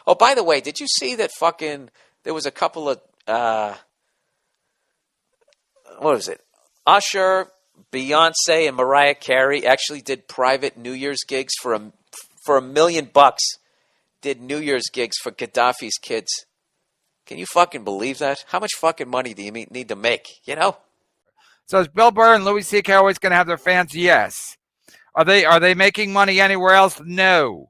Oh, by the way, did you see that there was a couple of, what was it? Usher, Beyonce, and Mariah Carey actually did private New Year's gigs for $1 million. Did New Year's gigs for Gaddafi's kids. Can you fucking believe that? How much fucking money do you need to make, you know? So is Bill Burr and Louis C.K. always going to have their fans? Yes. Are they making money anywhere else? No.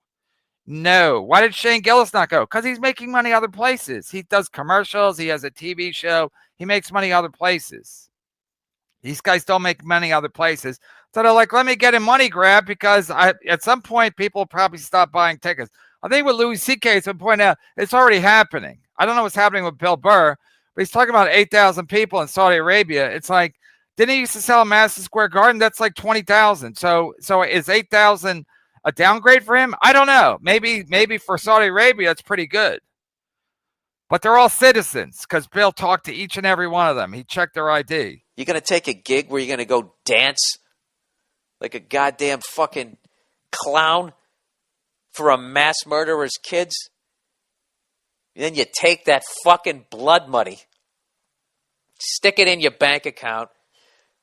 Why did Shane Gillis not go? Because he's making money other places. He does commercials. He has a TV show. He makes money other places. These guys don't make money other places. So they're like, let me get a money grab because at some point people will probably stop buying tickets. I think with Louis C.K., it's been pointed out, it's already happening. I don't know what's happening with Bill Burr, but he's talking about 8,000 people in Saudi Arabia. It's like, didn't he used to sell Madison Square Garden? That's like 20,000. So is 8,000 a downgrade for him? I don't know. Maybe for Saudi Arabia, it's pretty good. But they're all citizens because Bill talked to each and every one of them. He checked their ID. You're going to take a gig where you're going to go dance like a goddamn fucking clown for a mass murderer's kids? And then you take that fucking blood money, stick it in your bank account,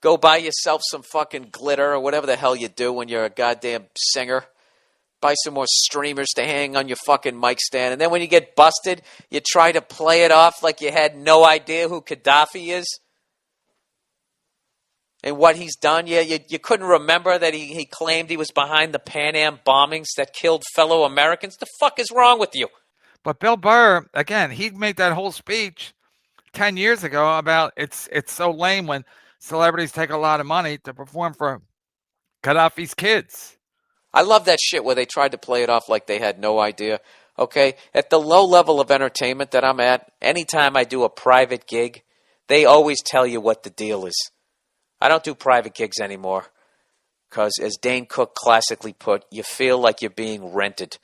go buy yourself some fucking glitter or whatever the hell you do when you're a goddamn singer. Buy some more streamers to hang on your fucking mic stand. And then when you get busted, you try to play it off like you had no idea who Gaddafi is and what he's done. You couldn't remember that he claimed he was behind the Pan Am bombings that killed fellow Americans. The fuck is wrong with you? But Bill Burr, again, he made that whole speech 10 years ago about it's so lame when celebrities take a lot of money to perform for Gaddafi's kids. I love that shit where they tried to play it off like they had no idea. Okay? At the low level of entertainment that I'm at, anytime I do a private gig, they always tell you what the deal is. I don't do private gigs anymore because, as Dane Cook classically put, you feel like you're being rented.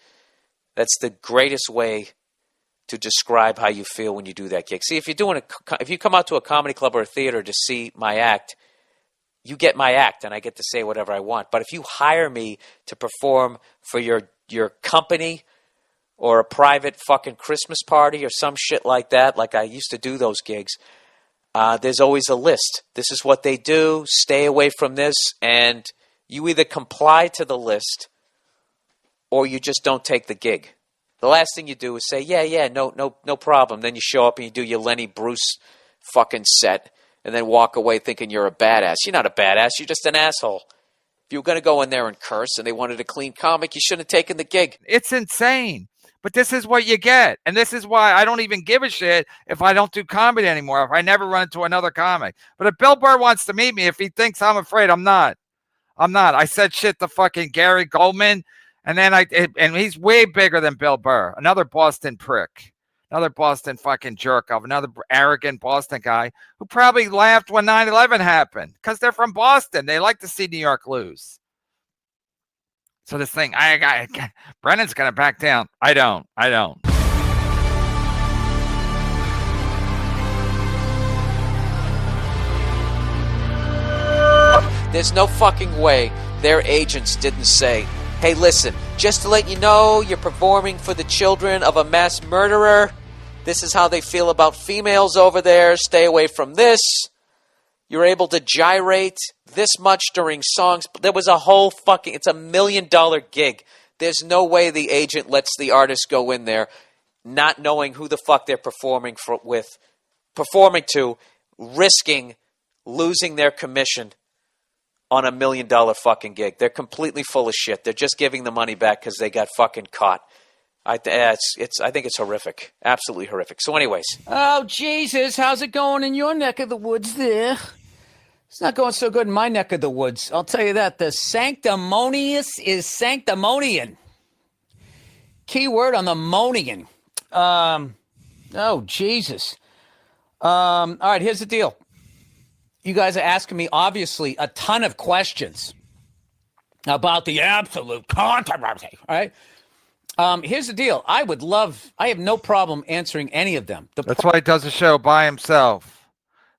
That's the greatest way to describe how you feel when you do that gig. See, if you come out to a comedy club or a theater to see my act, you get my act and I get to say whatever I want. But if you hire me to perform for your company or a private fucking Christmas party or some shit like that, like I used to do those gigs, there's always a list. This is what they do. Stay away from this. And you either comply to the list or you just don't take the gig. The last thing you do is say, yeah, no problem. Then you show up and you do your Lenny Bruce fucking set and then walk away thinking you're a badass. You're not a badass. You're just an asshole. If you were going to go in there and curse and they wanted a clean comic, you shouldn't have taken the gig. It's insane. But this is what you get. And this is why I don't even give a shit if I don't do comedy anymore, if I never run into another comic. But if Bill Burr wants to meet me, if he thinks I'm afraid, I'm not. I said shit to fucking Gary Goldman. And then and he's way bigger than Bill Burr, another Boston prick, another Boston fucking jerk off, another arrogant Boston guy who probably laughed when 9/11 happened because they're from Boston. They like to see New York lose. So this thing, Brennan's going to back down. I don't. There's no fucking way their agents didn't say, hey, listen, just to let you know, you're performing for the children of a mass murderer. This is how they feel about females over there. Stay away from this. You're able to gyrate this much during songs. There was a whole it's $1 million gig. There's no way the agent lets the artist go in there not knowing who the fuck they're performing to, risking losing their commission on $1 million fucking gig. They're completely full of shit. They're just giving the money back because they got fucking caught. I think it's horrific. Absolutely horrific. So anyways. Oh, Jesus. How's it going in your neck of the woods there? It's not going so good in my neck of the woods. I'll tell you that. The sanctimonious is sanctimonian. Key word on the monian. Oh, Jesus. All right, here's the deal. You guys are asking me, obviously, a ton of questions about the absolute controversy, all right? Here's the deal. I have no problem answering any of them. That's why he does a show by himself.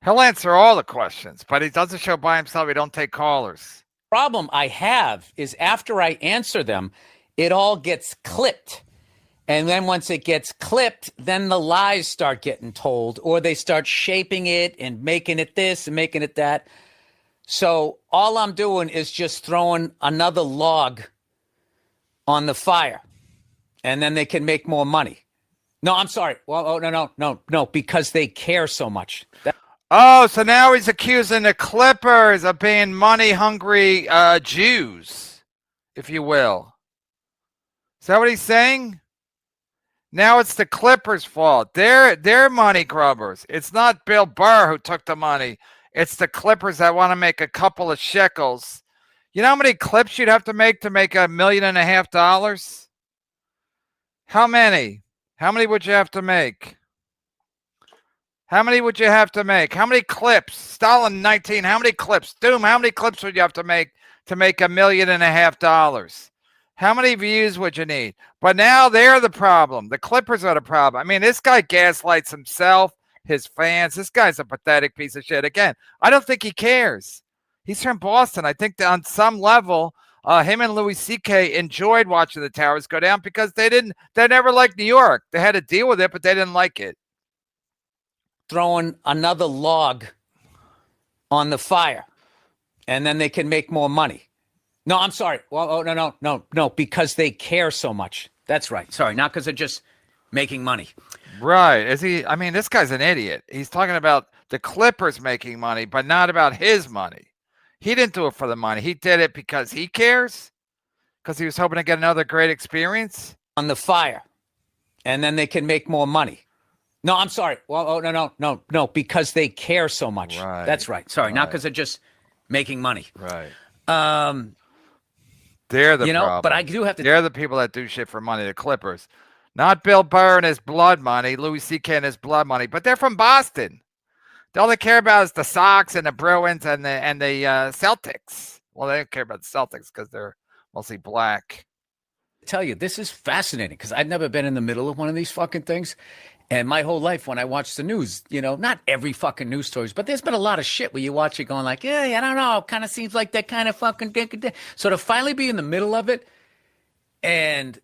He'll answer all the questions, but he does a show by himself. He don't take callers. Problem I have is after I answer them, it all gets clipped. And then once it gets clipped, then the lies start getting told, or they start shaping it and making it this and making it that. So all I'm doing is just throwing another log on the fire, and then they can make more money. No, I'm sorry. Well, oh, no, because they care so much. Oh, so now he's accusing the Clippers of being money-hungry Jews, if you will. Is that what he's saying? Now it's the Clippers' fault. They're money grubbers. It's not Bill Burr who took the money. It's the Clippers that want to make a couple of shekels. You know how many clips you'd have to make $1.5 million? How many? How many would you have to make? How many would you have to make? How many clips? Stalin 19, how many clips? Doom, how many clips would you have to make $1.5 million? How many views would you need? But now they're the problem. The Clippers are the problem. I mean, this guy gaslights himself, his fans. This guy's a pathetic piece of shit. Again, I don't think he cares. He's from Boston. I think that on some level, him and Louis C.K. enjoyed watching the towers go down because they never liked New York. They had to deal with it, but they didn't like it. Throwing another log on the fire, and then they can make more money. No, I'm sorry. Well, oh, no, because they care so much. That's right. Sorry, not because they're just making money. Right. Is he? I mean, this guy's an idiot. He's talking about the Clippers making money, but not about his money. He didn't do it for the money. He did it because he cares, because he was hoping to get another great experience. On the fire, and then they can make more money. No, I'm sorry. Well, oh, no, because they care so much. Right. That's right. Sorry, Right. not because they're just making money. Right. You They're the know, problem. but I do have to. They're the people that do shit for money, the Clippers. Not Bill Burr and his blood money, Louis C.K. and his blood money, but they're from Boston. All they care about is the Sox and the Bruins and the Celtics. Well, they don't care about the Celtics because they're mostly black. Tell you, this is fascinating because I've never been in the middle of one of these fucking things. And my whole life when I watch the news, you know, not every fucking news stories, but there's been a lot of shit where you watch it going like, yeah, I don't know. Kind of seems like that kind of fucking. So to finally be in the middle of it and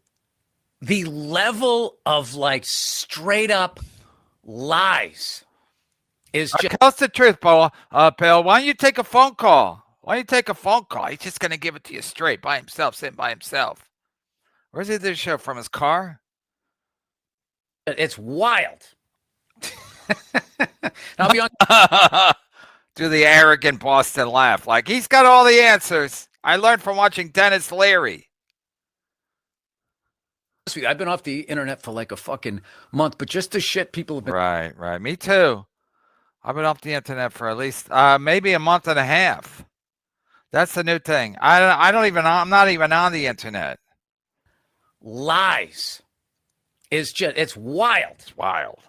the level of like straight up lies is just. Tell us the truth, Bill. Bill, why don't you take a phone call? He's just going to give it to you straight by himself, sitting by himself. Where's he this show from? His car? It's wild. I'll be on. Do the arrogant Boston laugh. Like, he's got all the answers. I learned from watching Dennis Leary. I've been off the internet for like a fucking month, but just the shit people have been. Right. Me too. I've been off the internet for at least maybe a month and a half. That's the new thing. I'm not even on the internet. Lies. It's wild. It's wild.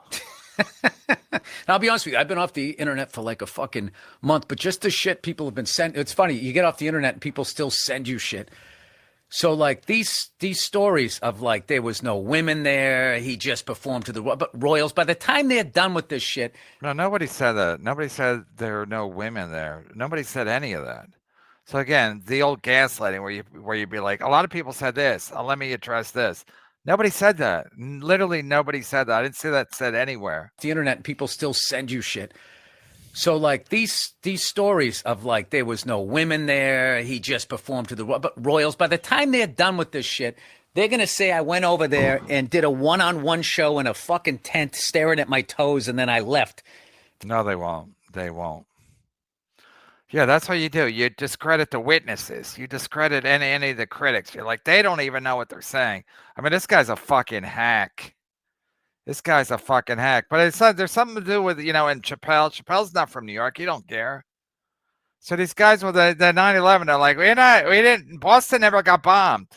I'll be honest with you. I've been off the internet for like a fucking month, but just the shit people have been sending. It's funny. You get off the internet and people still send you shit. So like these stories of like there was no women there. He just performed to the Royals. By the time they're done with this shit. No, nobody said that. Nobody said there were no women there. Nobody said any of that. So again, the old gaslighting where you'd be like, a lot of people said this. Let me address this. Nobody said that. Literally nobody said that. I didn't see that said anywhere. The internet and people still send you shit. So like these stories of like there was no women there. He just performed to the Royals. By the time they're done with this shit, they're going to say I went over there and did a one-on-one show in a fucking tent staring at my toes and then I left. No, they won't. They won't. Yeah, that's what you do. You discredit the witnesses. You discredit any of the critics. You're like, they don't even know what they're saying. I mean, this guy's a fucking hack. This guy's a fucking hack. But it's there's something to do with, you know, and Chappelle. Chappelle's not from New York. You don't care. So these guys with the 9/11, they're like, we didn't. Boston never got bombed.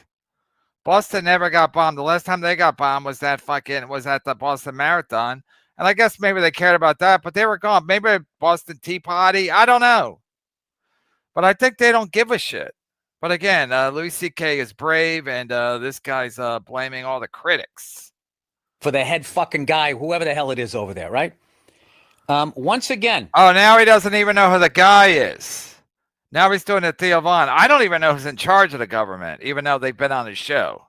Boston never got bombed. The last time they got bombed was at the Boston Marathon. And I guess maybe they cared about that, but they were gone. Maybe Boston Tea Party. I don't know. But I think they don't give a shit. But again, Louis C.K. is brave, and this guy's blaming all the critics. For the head fucking guy, whoever the hell it is over there, right? Once again. Oh, now he doesn't even know who the guy is. Now he's doing it to Theo Vaughn. I don't even know who's in charge of the government, even though they've been on his show.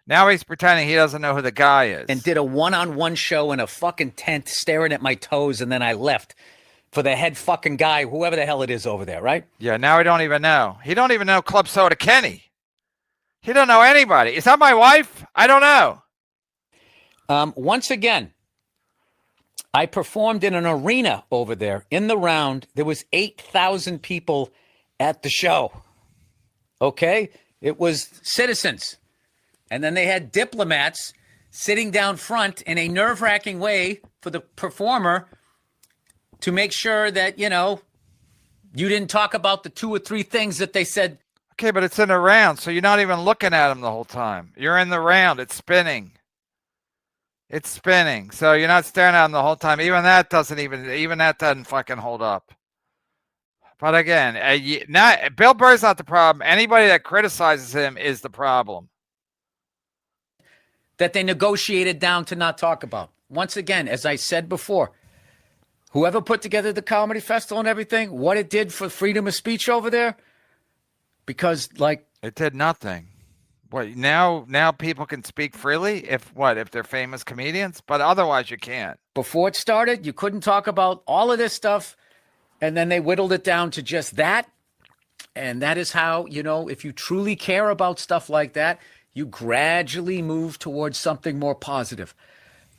Now he's pretending he doesn't know who the guy is. And did a one-on-one show in a fucking tent staring at my toes, and then I left for the head fucking guy, whoever the hell it is over there, right? Yeah, now he don't even know. He don't even know Club Soda Kenny. He don't know anybody. Is that my wife? I don't know. Once again, I performed in an arena over there. In the round, there was 8,000 people at the show. Okay? It was citizens. And then they had diplomats sitting down front in a nerve-wracking way for the performer to make sure that, you know, you didn't talk about the 2 or 3 things that they said. Okay, but it's in a round, so you're not even looking at him the whole time. You're in the round. It's spinning. It's spinning. So you're not staring at him the whole time. Even that doesn't fucking hold up. But again, Bill Burr's not the problem. Anybody that criticizes him is the problem. That they negotiated down to not talk about. Once again, as I said before, whoever put together the comedy festival and everything, what it did for freedom of speech over there, because like it did nothing. What now people can speak freely if they're famous comedians, but otherwise you can't. Before it started, you couldn't talk about all of this stuff, and then they whittled it down to just that. And that is how, you know, if you truly care about stuff like that, you gradually move towards something more positive.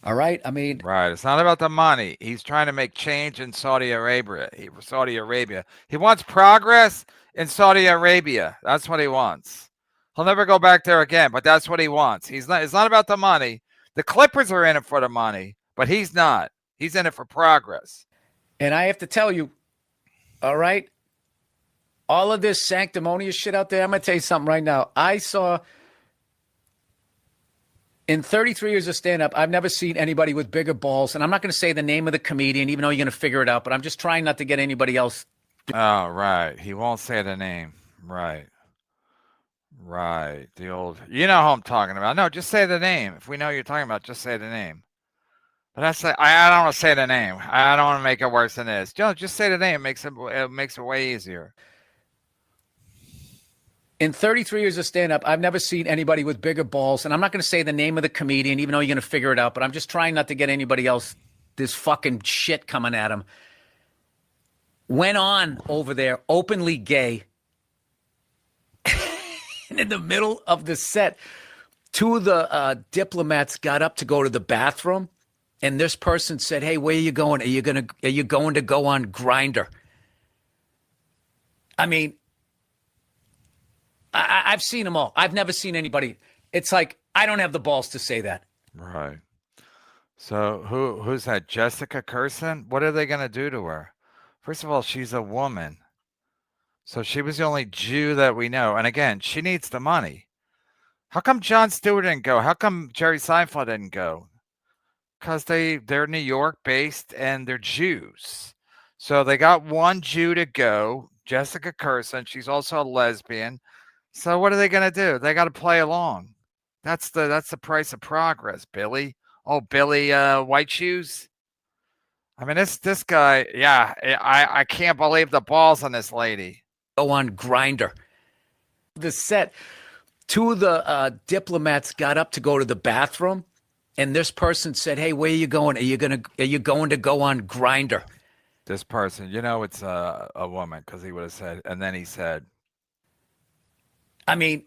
All right? I mean, right. It's not about the money. He's trying to make change in Saudi Arabia. He wants progress in Saudi Arabia. That's what he wants. He'll never go back there again, but that's what he wants. It's not about the money. The Clippers are in it for the money, but he's not. He's in it for progress. And I have to tell you, all right, all of this sanctimonious shit out there, I'm going to tell you something right now. I saw, in 33 years of stand-up, I've never seen anybody with bigger balls. And I'm not going to say the name of the comedian, even though you're going to figure it out, but I'm just trying not to get anybody else. Oh, right. He won't say the name. Right. Right. The old, you know who I'm talking about. No, just say the name. If we know you're talking about, just say the name. But I don't want to say the name. I don't want to make it worse than this. Just say the name. It makes it way easier. In 33 years of stand-up, I've never seen anybody with bigger balls. And I'm not going to say the name of the comedian, even though you're going to figure it out. But I'm just trying not to get anybody else this fucking shit coming at him. Went on over there, openly gay. And in the middle of the set, 2 of the diplomats got up to go to the bathroom. And this person said, "Hey, where are you going? Are you going to go on Grindr?" I mean, I've seen them all. I've never seen anybody. It's like, I don't have the balls to say that. Right. So who's that? Jessica Kirson? What are they going to do to her? First of all, she's a woman. So she was the only Jew that we know. And again, she needs the money. How come Jon Stewart didn't go? How come Jerry Seinfeld didn't go? Because they're New York based and they're Jews. So they got one Jew to go, Jessica Kirson. She's also a lesbian. So what are they going to do? They got to play along. That's the price of progress, Billy. Oh, Billy White Shoes. I mean, this guy, yeah, I can't believe the balls on this lady. Go on Grindr. The set, 2 of the diplomats got up to go to the bathroom, and this person said, "Hey, where are you going? Are you going to go on Grindr?" This person, you know, it's a woman, because he would have said, and then he said, I mean,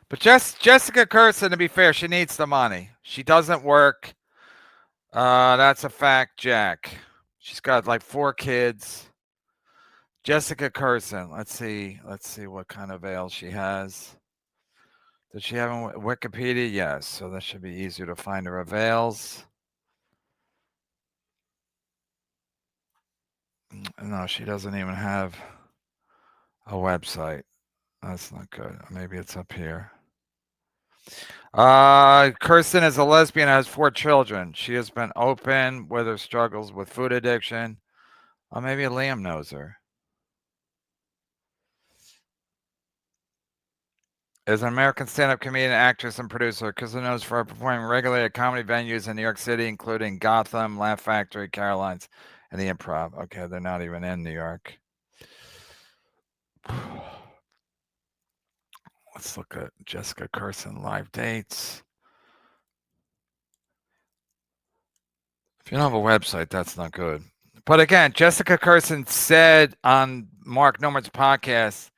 but Jessica Kirson, to be fair, she needs the money. She doesn't work. That's a fact, Jack. She's got like 4 kids. Jessica Kirson. Let's see what kind of veil she has. Does she have a Wikipedia? Yes. So that should be easier to find her veils. No, she doesn't even have a website. That's not good. Maybe it's up here. Kirsten is a lesbian and has 4 children. She has been open with her struggles with food addiction. Maybe Liam knows her. Is an American stand-up comedian, actress, and producer. Kirsten knows for performing regularly at comedy venues in New York City, including Gotham, Laugh Factory, Caroline's, and the Improv. Okay, they're not even in New York. Let's look at Jessica Kirson live dates. If you don't have a website, that's not good. But again, Jessica Kirson said on Mark Norman's podcast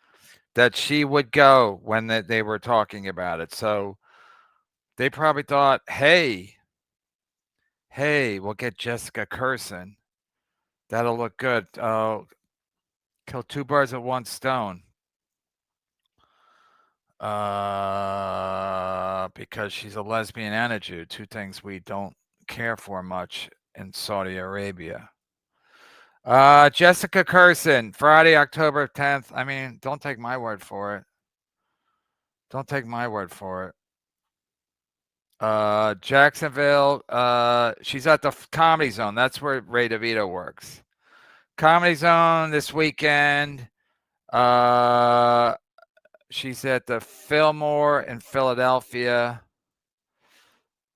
that she would go when they were talking about it. So they probably thought, hey, we'll get Jessica Kirson. That'll look good. Kill two birds with one stone. Because she's a lesbian and a Jew, two things we don't care for much in Saudi Arabia. Jessica Kirson, Friday, October 10th. I mean, don't take my word for it. Jacksonville. She's at the Comedy Zone. That's where Ray DeVito works. Comedy Zone this weekend. She's at the Fillmore in Philadelphia,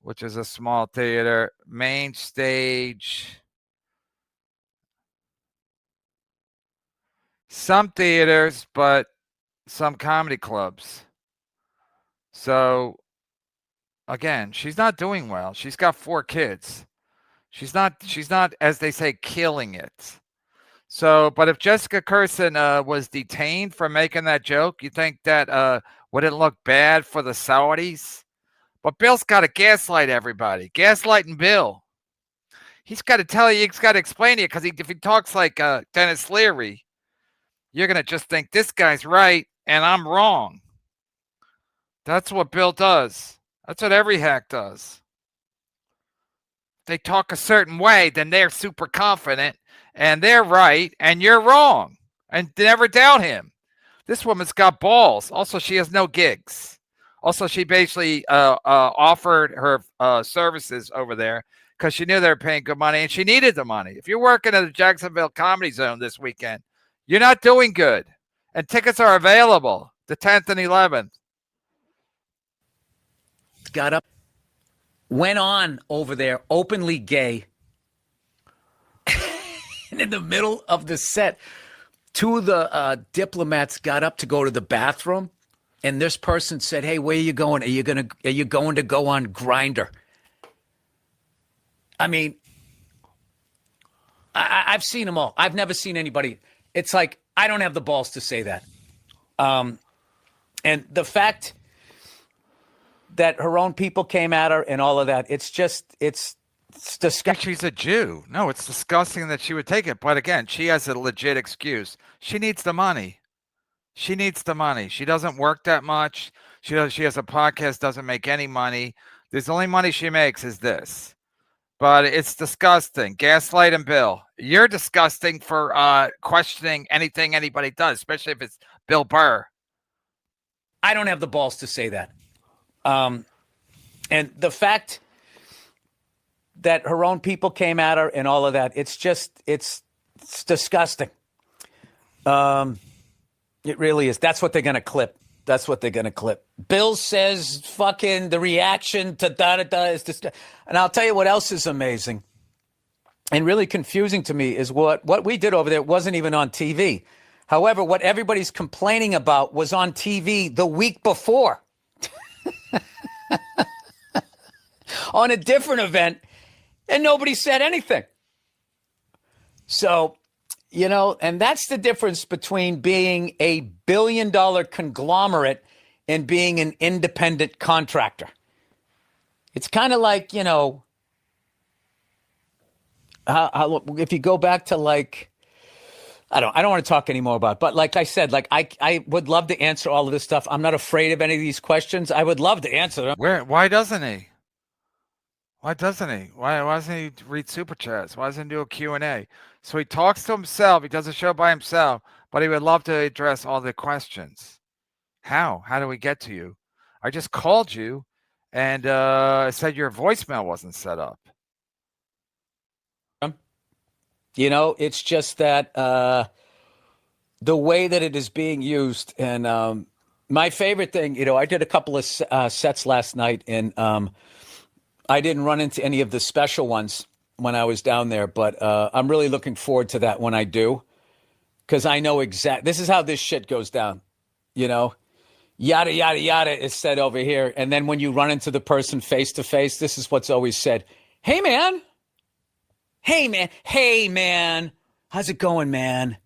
which is a small theater. Main Stage. Some theaters, but some comedy clubs. So, again, she's not doing well. She's got 4 kids. She's not, as they say, killing it. So, but if Jessica Kirson was detained for making that joke, you think that wouldn't look bad for the Saudis? But Bill's got to gaslight everybody. Gaslighting Bill. He's got to tell you, he's got to explain to you, because if he talks like Dennis Leary, you're going to just think this guy's right and I'm wrong. That's what Bill does. That's what every hack does. They talk a certain way, then they're super confident and they're right and you're wrong. And never doubt him. This woman's got balls. Also, she has no gigs. Also, she basically offered her services over there because she knew they were paying good money and she needed the money. If you're working at the Jacksonville Comedy Zone this weekend, you're not doing good. And tickets are available the 10th and 11th. Got up, went on over there, openly gay. And in the middle of the set, 2 of the diplomats got up to go to the bathroom. And this person said, hey, where are you going? Are you going to go on Grindr? I mean, I've seen them all. I've never seen anybody. It's like, I don't have the balls to say that. And the fact that her own people came at her and all of that, it's disgusting. She's a Jew. No, it's disgusting that she would take it. But again, she has a legit excuse. She needs the money. She doesn't work that much. She has a podcast, doesn't make any money. The only money she makes is this. But it's disgusting. Gaslight and Bill. You're disgusting for questioning anything anybody does, especially if it's Bill Burr. I don't have the balls to say that. And the fact that her own people came at her and all of that, it's disgusting. It really is. That's what they're going to clip. Bill says fucking the reaction to da-da-da is disgusting. And I'll tell you what else is amazing and really confusing to me is what we did over there wasn't even on TV. However, what everybody's complaining about was on TV the week before. On a different event, and nobody said anything. So, and that's the difference between being a billion-dollar conglomerate and being an independent contractor. It's kind of like, how, if you go back to like, I don't want to talk anymore about it, but like I said, like I would love to answer all of this stuff. I'm not afraid of any of these questions. I would love to answer them. Why doesn't he? Why doesn't he read Super Chats? Why doesn't he do a Q&A? So he talks to himself. He does a show by himself, but he would love to address all the questions. How? How do we get to you? I just called you and said your voicemail wasn't set up. It's just that the way that it is being used. And my favorite thing, I did a couple of sets last night and I didn't run into any of the special ones when I was down there, but I'm really looking forward to that when I do, because I know this is how this shit goes down, yada, yada, yada is said over here. And then when you run into the person face to face, this is what's always said. Hey, man, Hey, man. Hey, man. How's it going, man?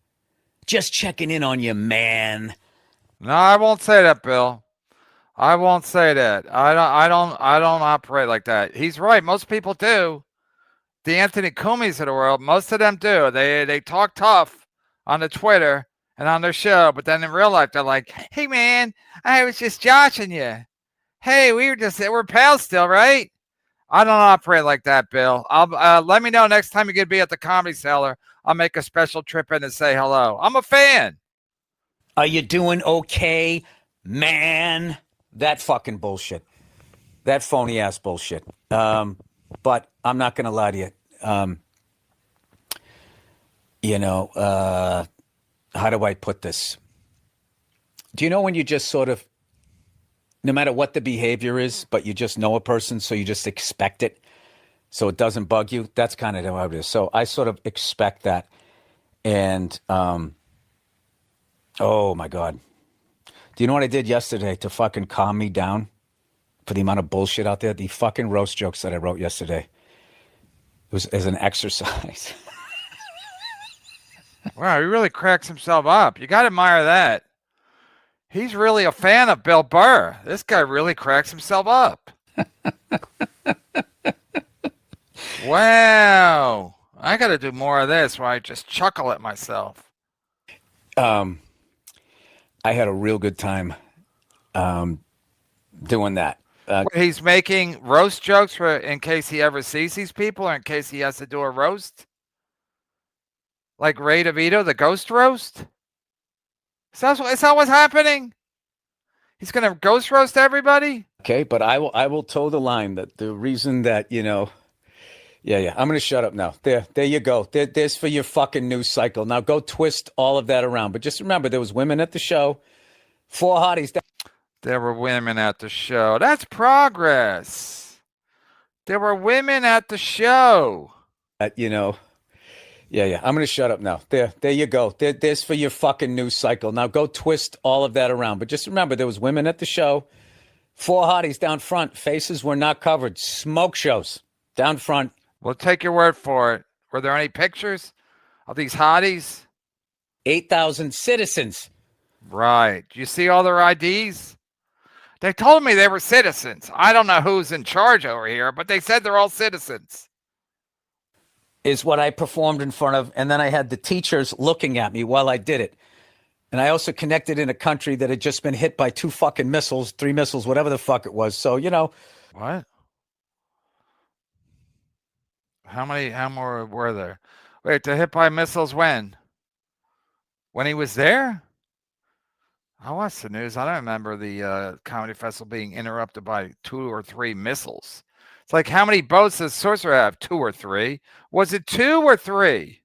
Just checking in on you, man. No, I won't say that, Bill. I won't say that. I don't operate like that. He's right. Most people do. The Anthony Cumi's of the world, most of them do. They talk tough on the Twitter and on their show, but then in real life they're like, "Hey man, I was just joshing you. Hey, we're pals still, right?" I don't operate like that, Bill. I'll let me know next time you're gonna be at the Comedy Cellar. I'll make a special trip in and say hello. I'm a fan. Are you doing okay, man? That fucking bullshit. That phony ass bullshit. But I'm not gonna lie to you. How do I put this? Do you know when you just sort of, no matter what the behavior is, but you just know a person, so you just expect it, so it doesn't bug you? That's kind of how it is. So I sort of expect that. And, oh my God. Do you know what I did yesterday to fucking calm me down for the amount of bullshit out there? The fucking roast jokes that I wrote yesterday. It was as an exercise. Wow, he really cracks himself up. You got to admire that. He's really a fan of Bill Burr. This guy really cracks himself up. Wow. I got to do more of this where I just chuckle at myself. I had a real good time doing that. He's making roast jokes for in case he ever sees these people or in case he has to do a roast? Like Ray DeVito, the ghost roast? Is that what's happening? He's going to ghost roast everybody? Okay, but I will toe the line that the reason that, yeah, I'm going to shut up now. There you go. There's for your fucking news cycle. Now go twist all of that around. But just remember, there was women at the show. 4 hotties. There were women at the show. That's progress. There were women at the show. Yeah, I'm going to shut up now. There you go. There's for your fucking news cycle. Now go twist all of that around. But just remember, there was women at the show. 4 hotties down front. Faces were not covered. Smoke shows down front. We'll take your word for it. Were there any pictures of these hotties? 8,000 citizens. Right. Do you see all their IDs? They told me they were citizens. I don't know who's in charge over here, but they said they're all citizens. Is what I performed in front of, and then I had the teachers looking at me while I did it. And I also connected in a country that had just been hit by 2 fucking missiles, 3 missiles, whatever the fuck it was. So, What? How more were there? Wait, the hit by missiles when? When he was there? I watched the news. I don't remember the comedy festival being interrupted by 2 or 3 missiles. It's like, how many boats does Sorcerer have? 2 or 3? Was it 2 or 3?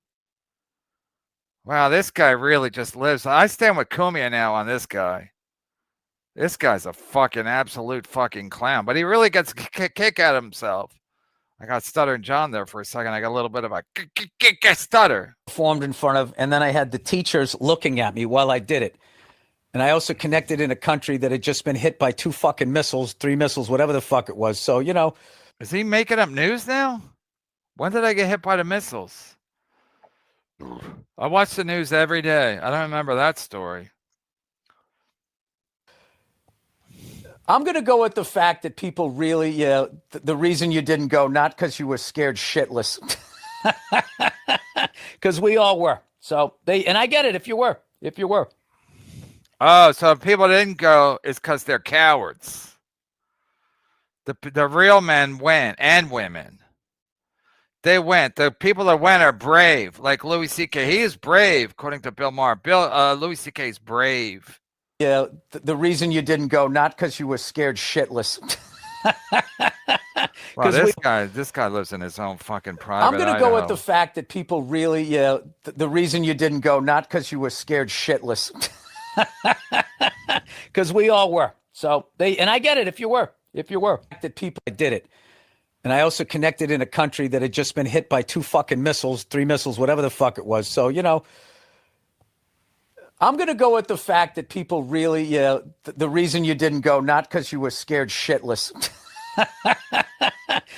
Wow, this guy really just lives. I stand with Cumia now on this guy. This guy's a fucking absolute fucking clown, but he really gets a kick out of himself. I got Stuttering John there for a second. I got a little bit of a stutter. Performed in front of, and then I had the teachers looking at me while I did it. And I also connected in a country that had just been hit by 2 fucking missiles, 3 missiles, whatever the fuck it was. So, Is he making up news now? When did I get hit by the missiles? I watch the news every day. I don't remember that story. I'm going to go with the fact that people really, the reason you didn't go, not because you were scared shitless. Because we all were. So and I get it if you were. Oh, so if people didn't go, it's because they're cowards. The real men went, and women. They went. The people that went are brave, like Louis C.K. He is brave, according to Bill Maher. Louis C.K. is brave. Yeah, the reason you didn't go, not because you were scared shitless. Wow, this guy lives in his own fucking private. I'm going to go with the fact that people really, the reason you didn't go, not because you were scared shitless. Because we all were. So and I get it if you were. That people did it. And I also connected in a country that had just been hit by 2 fucking missiles, 3 missiles, whatever the fuck it was. So, I'm going to go with the fact that people really, the reason you didn't go, not because you were scared shitless.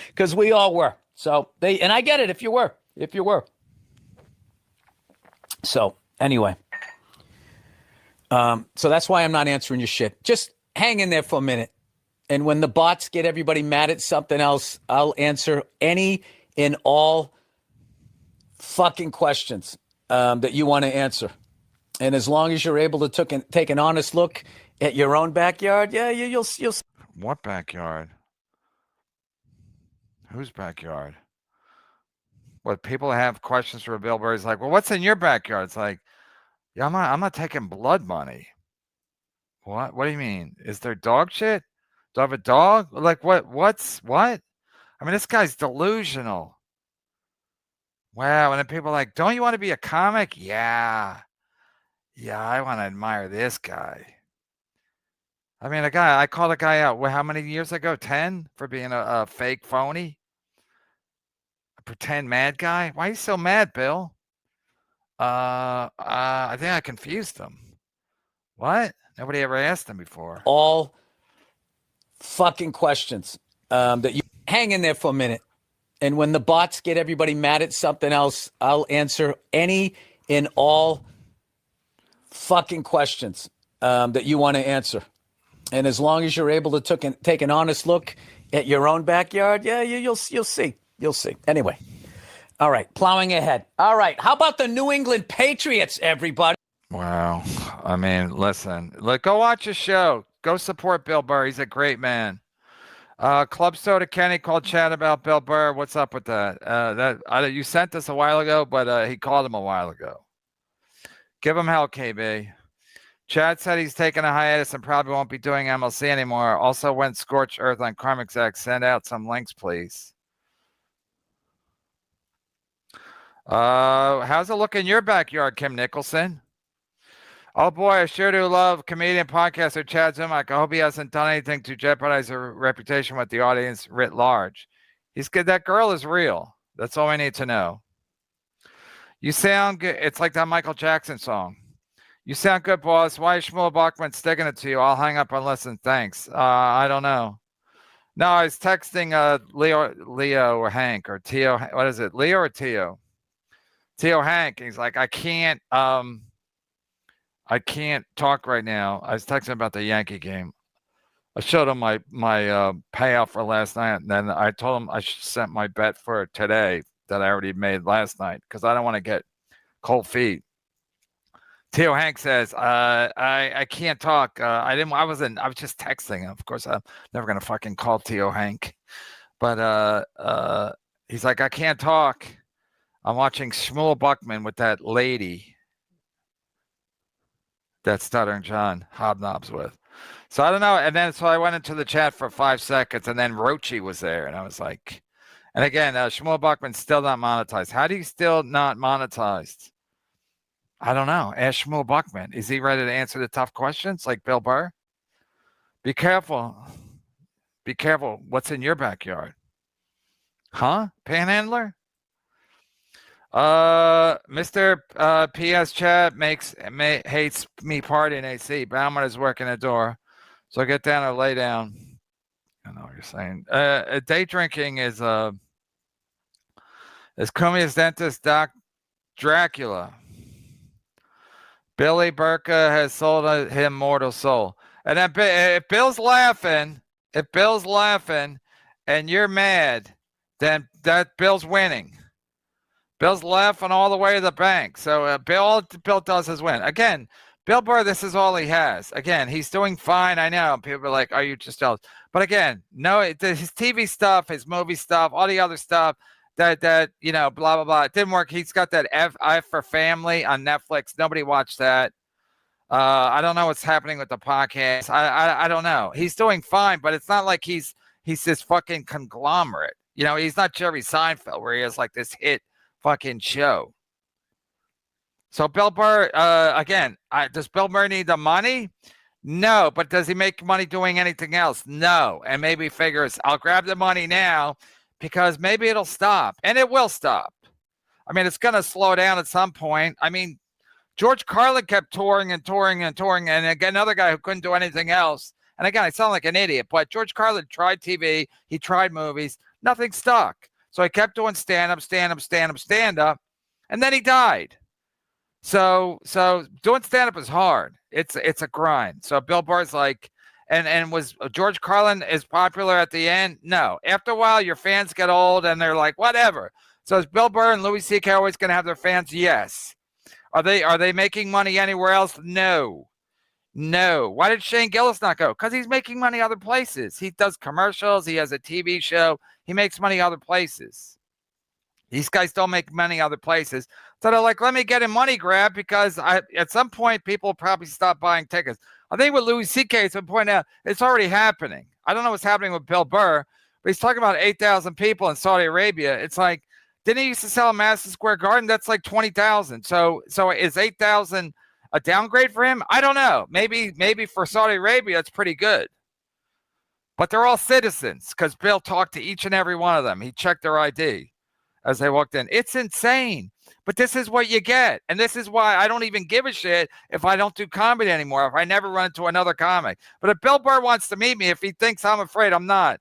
Because we all were. So and I get it if you were. if you were. So anyway, so that's why I'm not answering your shit. Just hang in there for a minute. And when the bots get everybody mad at something else, I'll answer any and all fucking questions that you want to answer. And as long as you're able to take an honest look at your own backyard, yeah, you'll. What backyard? Whose backyard? What, people have questions for Bill Burr? He's like, well, what's in your backyard? It's like, yeah, I'm not taking blood money. What? What do you mean? Is there dog shit? Do I have a dog? Like, what? What? I mean, this guy's delusional. Wow. And then people are like, don't you want to be a comic? Yeah. Yeah, I want to admire this guy. I mean, I called a guy out, how many years ago? 10 for being a fake phony? A pretend mad guy? Why are you so mad, Bill? I think I confused him. What? Nobody ever asked him before. All fucking questions that you hang in there for a minute. And when the bots get everybody mad at something else, I'll answer any and all fucking questions that you want to answer. And as long as you're able to take an honest look at your own backyard, yeah, you'll see. You'll see. Anyway. All right. Plowing ahead. All right. How about the New England Patriots, everybody? Wow. I mean, listen, go watch his show. Go support Bill Burr. He's a great man. Club Soda Kenny called Chad about Bill Burr. What's up with that? You sent this a while ago, but he called him a while ago. Give him hell, KB. Chad said he's taking a hiatus and probably won't be doing MLC anymore. Also went scorched earth on Karmic's X. Send out some links, please. How's it look in your backyard, Kim Nicholson? Oh boy, I sure do love comedian podcaster Chad Zumak. I hope he hasn't done anything to jeopardize her reputation with the audience writ large. He's good. That girl is real. That's all I need to know. You sound good. It's like that Michael Jackson song. You sound good, boss. Why is Shmuel Bachman sticking it to you? I'll hang up and listen. Thanks. I don't know. No, I was texting Leo or Hank or Tio. What is it? Leo or Tio? Tio Hank. He's like, I can't talk right now. I was texting about the Yankee game. I showed him my payout for last night, and then I told him I sent my bet for today that I already made last night because I don't want to get cold feet. Tio Hank says, I can't talk. I was just texting. Of course, I'm never gonna fucking call Tio Hank. But he's like, I can't talk. I'm watching Shmuel Buckman with that lady that Stuttering John hobnobs with. So I don't know. And then so I went into the chat for 5 seconds, and then Rochi was there, and I was like, and again, Shmuel Buckman's still not monetized. How do you still not monetized? I don't know. Ask Shmuel Buckman. Is he ready to answer the tough questions like Bill Burr? Be careful. Be careful. What's in your backyard? Huh? Panhandler? Mr. PS Chat hates me partying AC. Bauman is working the door. So get down or lay down. I know what you're saying. Day drinking is Cumia's dentist, Doc Dracula. Billy Burka has sold him mortal soul. And then if Bill's laughing, and you're mad, then that Bill's winning. Bill's laughing all the way to the bank. So all Bill does is win. Again, Bill Burr, this is all he has. Again, he's doing fine. I know. People are like, are you just jealous? But again, no, his TV stuff, his movie stuff, all the other stuff, that blah, blah, blah. It didn't work. He's got that F for Family on Netflix. Nobody watched that. I don't know what's happening with the podcast. I don't know. He's doing fine, but it's not like he's this fucking conglomerate. He's not Jerry Seinfeld where he has like this hit fucking show. So Bill Burr, again, does Bill Burr need the money? No, but does he make money doing anything else? No. And maybe figures, I'll grab the money now because maybe it'll stop. And it will stop. I mean, it's going to slow down at some point. I mean, George Carlin kept touring and touring and touring. And again, another guy who couldn't do anything else. And again, I sound like an idiot, but George Carlin tried TV. He tried movies. Nothing stuck. So he kept doing stand-up, and then he died. So doing stand-up is hard. It's a grind. So Bill Burr's like, and was George Carlin as popular at the end? No. After a while, your fans get old, and they're like, whatever. So is Bill Burr and Louis C.K. always going to have their fans? Yes. Are they making money anywhere else? No. Why did Shane Gillis not go? Because he's making money other places. He does commercials. He has a TV show. He makes money other places. These guys don't make money other places. So they're like, let me get a money grab because at some point people will probably stop buying tickets. I think what Louis C.K. has been pointing out, it's already happening. I don't know what's happening with Bill Burr, but he's talking about 8,000 people in Saudi Arabia. It's like, didn't he used to sell Madison Square Garden? That's like 20,000. So is 8,000 a downgrade for him? I don't know. Maybe for Saudi Arabia, it's pretty good. But they're all citizens because Bill talked to each and every one of them. He checked their ID as they walked in. It's insane. But this is what you get. And this is why I don't even give a shit if I don't do comedy anymore, if I never run into another comic. But if Bill Burr wants to meet me, if he thinks I'm afraid, I'm not.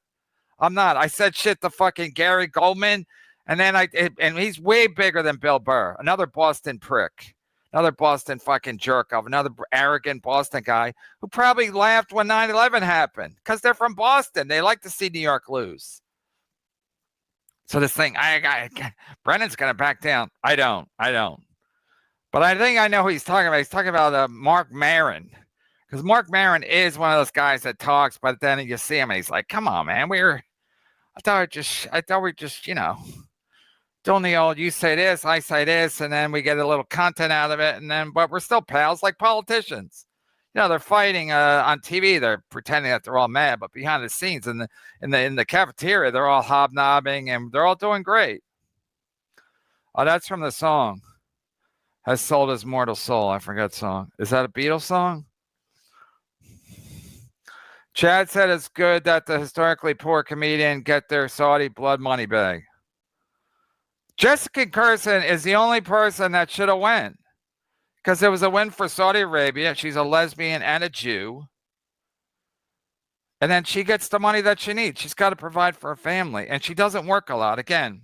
I said shit to fucking Gary Goldman. And then and he's way bigger than Bill Burr, another Boston prick, another Boston fucking jerk off, another arrogant Boston guy who probably laughed when 9/11 happened because they're from Boston. They like to see New York lose. So this thing, Brennan's going to back down. I don't. But I think I know who he's talking about. He's talking about Mark Maron. Because Mark Maron is one of those guys that talks, but then you see him and he's like, come on, man. I thought we're just, doing the old, you say this, I say this, and then we get a little content out of it, but we're still pals like politicians. They're fighting on TV. They're pretending that they're all mad, but behind the scenes in the cafeteria, they're all hobnobbing and they're all doing great. Oh, that's from the song. Has sold his mortal soul. I forgot the song. Is that a Beatles song? Chad said it's good that the historically poor comedian get their Saudi blood money back. Jessica Kirson is the only person that should have won. Because it was a win for Saudi Arabia. She's a lesbian and a Jew. And then she gets the money that she needs. She's got to provide for her family. And she doesn't work a lot. Again,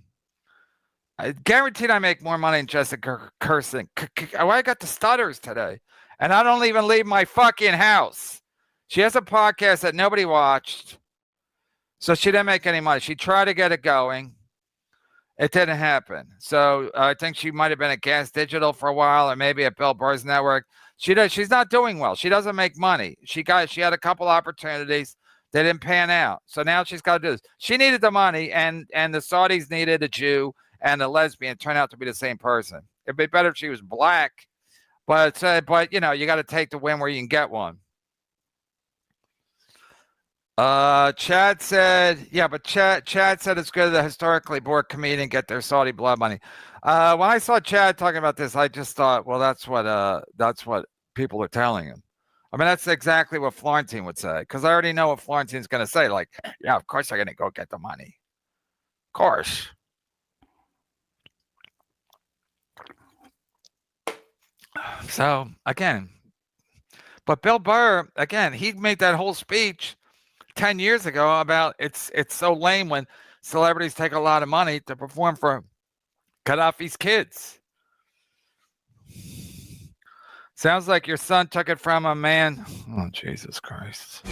I guaranteed I make more money than Jessica Kirson. I got the stutters today. And I don't even leave my fucking house. She has a podcast that nobody watched. So she didn't make any money. She tried to get it going. It didn't happen. So I think she might have been at Gas Digital for a while or maybe at Bill Burr's network. She's not doing well. She doesn't make money. She had a couple opportunities. They didn't pan out. So now she's got to do this. She needed the money and the Saudis needed a Jew and a lesbian. Turned out to be the same person. It'd be better if she was black. But you got to take the win where you can get one. Chad said, Chad said it's good that historically poor comedian get their Saudi blood money. When I saw Chad talking about this, I just thought, well, that's what people are telling him. I mean, that's exactly what Florentine would say, because I already know what Florentine's going to say. Like, yeah, of course they're going to go get the money. Of course. So, again, but Bill Burr, again, he made that whole speech 10 years ago about it's so lame when celebrities take a lot of money to perform for Gaddafi's kids. Sounds like your son took it from a man. Oh, Jesus Christ.